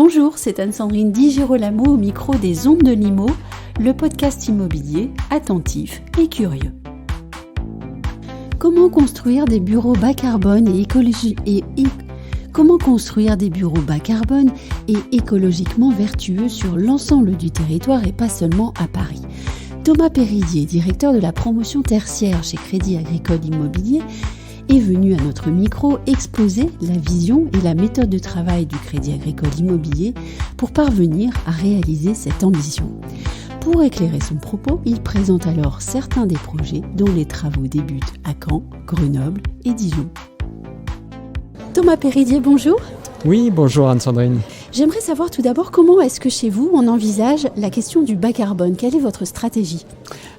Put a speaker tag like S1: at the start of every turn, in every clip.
S1: Bonjour, c'est Anne-Sandrine Di Girolamo au micro des Ondes de l'Imo, le podcast immobilier attentif et curieux. Comment construire des bureaux bas carbone et écologiquement vertueux sur l'ensemble du territoire et pas seulement à Paris? Thomas Péridier, directeur de la promotion tertiaire chez Crédit Agricole Immobilier, est venu à notre micro exposer la vision et la méthode de travail du Crédit Agricole Immobilier pour parvenir à réaliser cette ambition. Pour éclairer son propos, il présente alors certains des projets dont les travaux débutent à Caen, Grenoble et Dijon. Thomas Péridier, bonjour.
S2: Oui, bonjour Anne-Sandrine.
S1: J'aimerais savoir tout d'abord comment est-ce que chez vous on envisage la question du bas carbone. Quelle est votre stratégie ?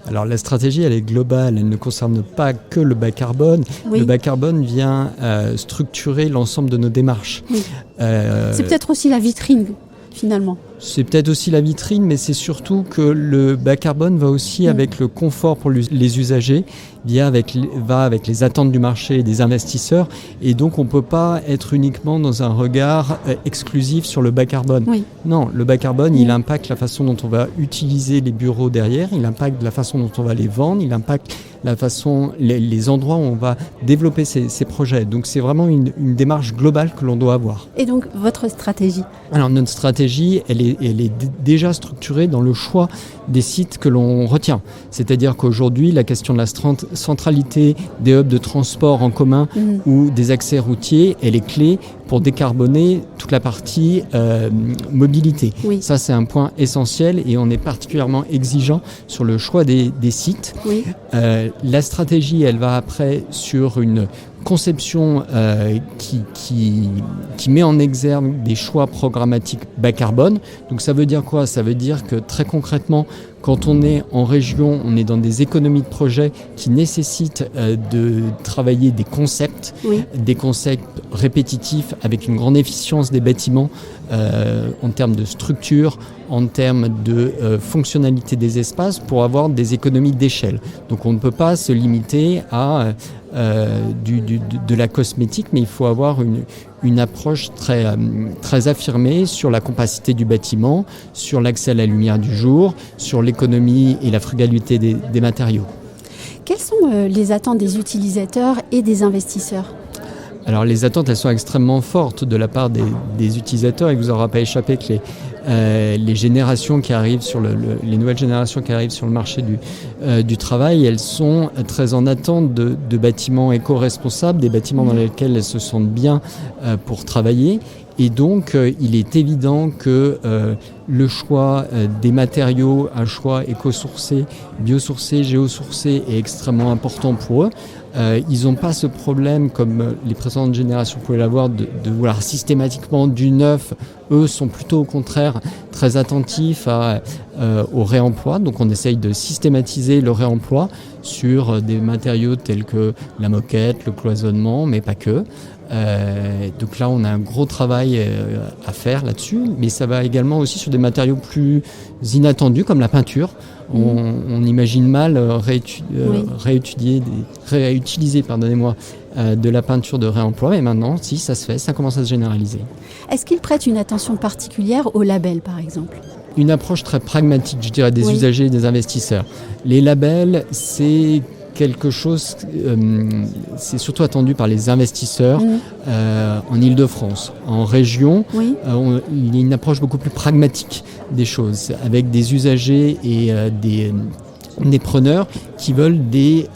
S2: Alors la stratégie elle est globale, elle ne concerne pas que le bas carbone. Oui. Le bas carbone vient structurer l'ensemble de nos démarches.
S1: Oui. C'est peut-être aussi la vitrine finalement.
S2: C'est peut-être aussi la vitrine, mais c'est surtout que le bas carbone va aussi avec le confort pour les usagers, va avec les attentes du marché et des investisseurs. Et donc, on ne peut pas être uniquement dans un regard exclusif sur le bas carbone. Oui. Non, le bas carbone, il impacte la façon dont on va utiliser les bureaux derrière, il impacte la façon dont on va les vendre, il impacte la façon, les endroits où on va développer ces projets. Donc, c'est vraiment une démarche globale que l'on doit avoir. Et
S1: donc, votre stratégie ?
S2: Alors, notre stratégie, elle est déjà structurée dans le choix des sites que l'on retient. C'est-à-dire qu'aujourd'hui, la question de la centralité des hubs de transport en commun ou des accès routiers, elle est clé pour décarboner toute la partie mobilité. Oui. Ça, c'est un point essentiel et on est particulièrement exigeant sur le choix des sites. Oui. La stratégie, elle va après sur une conception qui met en exergue des choix programmatiques bas carbone. Donc ça veut dire quoi ? Ça veut dire que très concrètement, quand on est en région, on est dans des économies de projet qui nécessitent de travailler des concepts répétitifs avec une grande efficience des bâtiments en termes de structure, en termes de fonctionnalité des espaces pour avoir des économies d'échelle. Donc on ne peut pas se limiter à de la cosmétique, mais il faut avoir une approche très affirmée sur la compacité du bâtiment, sur l'accès à la lumière du jour, sur l'économie et la frugalité des matériaux.
S1: Quelles sont les attentes des utilisateurs et des investisseurs ?
S2: Alors les attentes, elles sont extrêmement fortes de la part des utilisateurs. Il ne vous aura pas échappé que les générations qui arrivent les nouvelles générations qui arrivent sur le marché du travail, elles sont très en attente de bâtiments éco-responsables, des bâtiments dans lesquels elles se sentent bien pour travailler. Et donc, il est évident que le choix des matériaux, un choix éco-sourcé, biosourcé, géosourcé est extrêmement important pour eux. Ils n'ont pas ce problème, comme les précédentes générations pouvaient l'avoir, de vouloir systématiquement du neuf. Eux sont plutôt au contraire très attentifs au réemploi. Donc on essaye de systématiser le réemploi sur des matériaux tels que la moquette, le cloisonnement, mais pas que. Donc là, on a un gros travail à faire là-dessus, mais ça va également aussi sur des matériaux plus inattendus comme la peinture. On imagine mal réutiliser de la peinture de réemploi, mais maintenant, si ça se fait, ça commence à se généraliser.
S1: Est-ce qu'ils prêtent une attention particulière aux labels, par exemple ?
S2: Une approche très pragmatique, je dirais, des usagers et des investisseurs. Les labels, c'est quelque chose, c'est surtout attendu par les investisseurs en Ile-de-France. En région, il y a une approche beaucoup plus pragmatique des choses, avec des usagers et des preneurs qui veulent des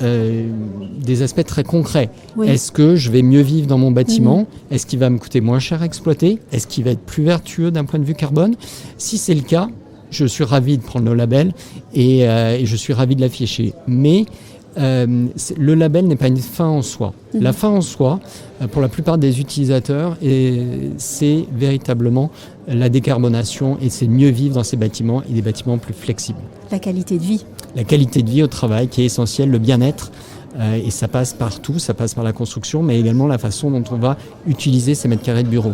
S2: aspects très concrets. Oui. Est-ce que je vais mieux vivre dans mon bâtiment ? Est-ce qu'il va me coûter moins cher à exploiter ? Est-ce qu'il va être plus vertueux d'un point de vue carbone ? Si c'est le cas, je suis ravi de prendre le label et je suis ravi de l'afficher. Mais le label n'est pas une fin en soi. La fin en soi, pour la plupart des utilisateurs, c'est véritablement la décarbonation et c'est mieux vivre dans ces bâtiments et des bâtiments plus flexibles.
S1: La qualité de vie.
S2: La qualité de vie au travail qui est essentielle, le bien-être. Et ça passe par tout, ça passe par la construction, mais également la façon dont on va utiliser ces mètres carrés de bureau.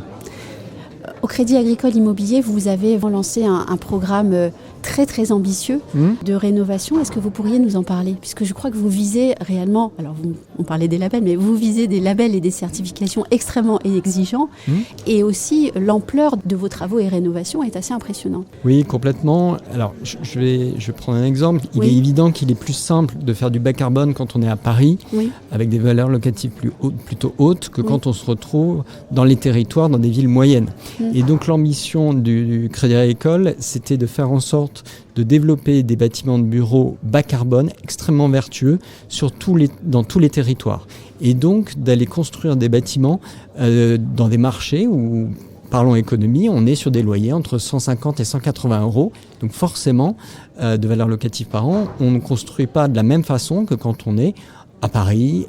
S1: Au Crédit Agricole Immobilier, vous avez lancé un programme très très ambitieux de rénovation. Est-ce que vous pourriez nous en parler? Puisque je crois que vous visez réellement, alors on parlait des labels, mais vous visez des labels et des certifications extrêmement exigeants. Et aussi l'ampleur de vos travaux et rénovations est assez impressionnante.
S2: Oui, complètement. Alors je vais prendre un exemple. Il est évident qu'il est plus simple de faire du bas carbone quand on est à Paris, avec des valeurs locatives plutôt hautes, que quand on se retrouve dans les territoires, dans des villes moyennes. Et donc l'ambition du Crédit Agricole, c'était de faire en sorte de développer des bâtiments de bureaux bas carbone, extrêmement vertueux, dans tous les territoires. Et donc d'aller construire des bâtiments dans des marchés où, parlons économie, on est sur des loyers entre 150 et 180 euros. Donc forcément, de valeur locative par an, on ne construit pas de la même façon que quand on est à Paris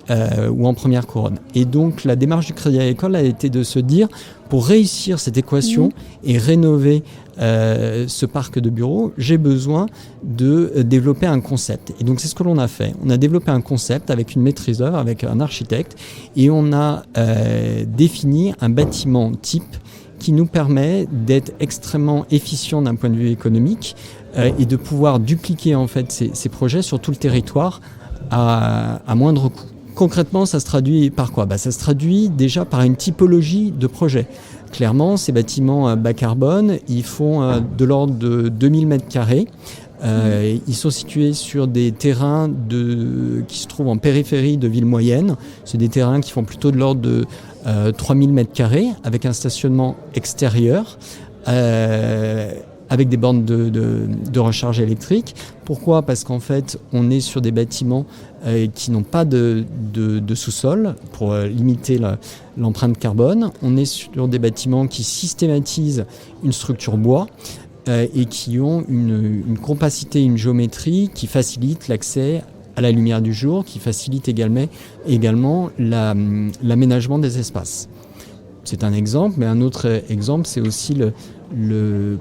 S2: ou en première couronne. Et donc la démarche du Crédit Agricole a été de se dire, pour réussir cette équation et rénover ce parc de bureaux, j'ai besoin de développer un concept. Et donc c'est ce que l'on a fait. On a développé un concept avec une maîtrise d'œuvre, avec un architecte, et on a défini un bâtiment type qui nous permet d'être extrêmement efficient d'un point de vue économique et de pouvoir dupliquer en fait ces projets sur tout le territoire à moindre coût. Concrètement, ça se traduit par quoi? Ça se traduit déjà par une typologie de projet. Clairement, ces bâtiments bas carbone, ils font de l'ordre de 2000 m². Ils sont situés sur des terrains qui se trouvent en périphérie de villes moyennes. C'est des terrains qui font plutôt de l'ordre de 3000 m², avec un stationnement extérieur. Avec des bornes de recharge électrique. Pourquoi? Parce qu'en fait, on est sur des bâtiments qui n'ont pas de sous-sol pour limiter l'empreinte carbone. On est sur des bâtiments qui systématisent une structure bois et qui ont une compacité, une géométrie qui facilite l'accès à la lumière du jour, qui facilite également l'aménagement des espaces. C'est un exemple, mais un autre exemple, c'est aussi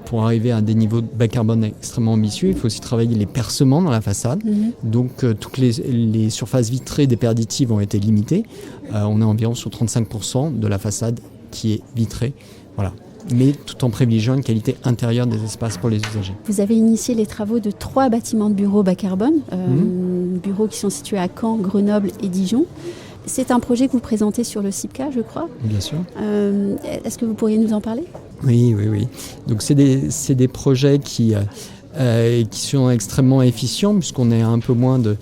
S2: pour arriver à des niveaux de bas carbone extrêmement ambitieux, il faut aussi travailler les percements dans la façade. Donc toutes les surfaces vitrées des perditives ont été limitées. On est environ sur 35% de la façade qui est vitrée. Voilà. Mais tout en privilégiant une qualité intérieure des espaces pour les usagers.
S1: Vous avez initié les travaux de 3 bâtiments de bureaux bas carbone, bureaux qui sont situés à Caen, Grenoble et Dijon. C'est un projet que vous présentez sur le CIPCA, je crois.
S2: Bien sûr.
S1: Est-ce que vous pourriez nous en parler?
S2: Oui. Donc c'est des projets qui sont extrêmement efficients, puisqu'on est à un peu moins de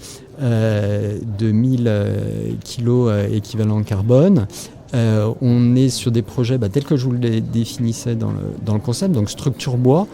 S2: 1000 kilos équivalent carbone. On est sur des projets tels que je vous les définissais dans le concept, donc structure bois,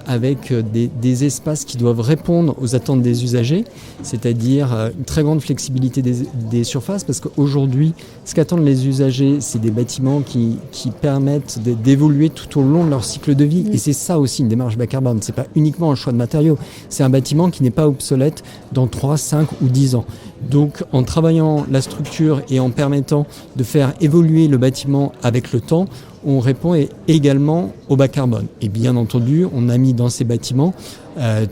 S2: avec des espaces qui doivent répondre aux attentes des usagers, c'est-à-dire une très grande flexibilité des surfaces, parce qu'aujourd'hui, ce qu'attendent les usagers, c'est des bâtiments qui permettent d'évoluer tout au long de leur cycle de vie. Et c'est ça aussi une démarche bas carbone. C'est pas uniquement un choix de matériaux, c'est un bâtiment qui n'est pas obsolète dans 3, 5 ou 10 ans. Donc en travaillant la structure et en permettant de faire évoluer le bâtiment avec le temps, on répond également au bas carbone. Et bien entendu, on a mis dans ces bâtiments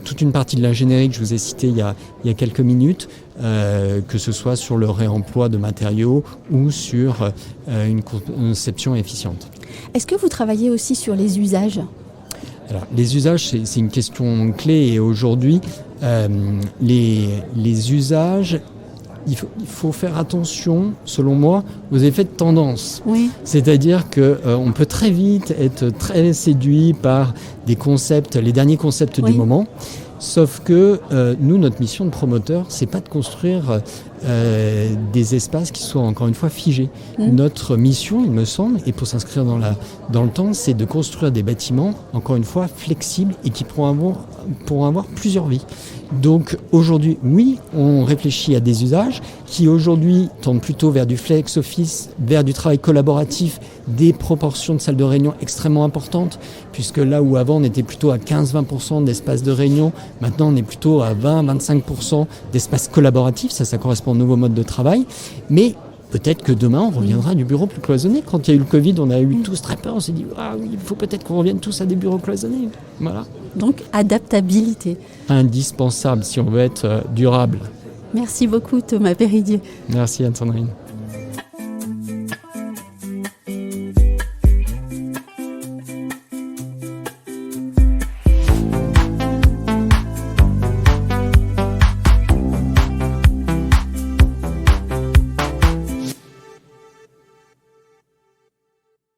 S2: toute une partie de l'ingénierie que je vous ai citée il y a quelques minutes, que ce soit sur le réemploi de matériaux ou sur une conception efficiente.
S1: Est-ce que vous travaillez aussi sur les usages ?
S2: Alors, les usages, c'est une question clé, et aujourd'hui, les usages, il faut faire attention, selon moi, aux effets de tendance.
S1: Oui.
S2: C'est-à-dire qu'on peut très vite être très séduit par des concepts, les derniers concepts du moment. Sauf que nous, notre mission de promoteur, c'est pas de construire des espaces qui soient encore une fois figés. Notre mission, il me semble, et pour s'inscrire dans le temps, c'est de construire des bâtiments, encore une fois, flexibles et qui pourront avoir plusieurs vies. Donc aujourd'hui, oui, on réfléchit à des usages qui aujourd'hui tendent plutôt vers du flex office, vers du travail collaboratif, des proportions de salles de réunion extrêmement importantes, puisque là où avant on était plutôt à 15-20% d'espace de réunion, maintenant on est plutôt à 20-25% d'espace collaboratif, ça correspond au nouveau mode de travail, mais peut-être que demain on reviendra à du bureau plus cloisonné. Quand il y a eu le Covid, on a eu tous très peur, on s'est dit il faut peut-être qu'on revienne tous à des bureaux cloisonnés. Voilà.
S1: Donc adaptabilité.
S2: Indispensable si on veut être durable.
S1: Merci beaucoup Thomas Péridier.
S2: Merci Anne-Sandrine.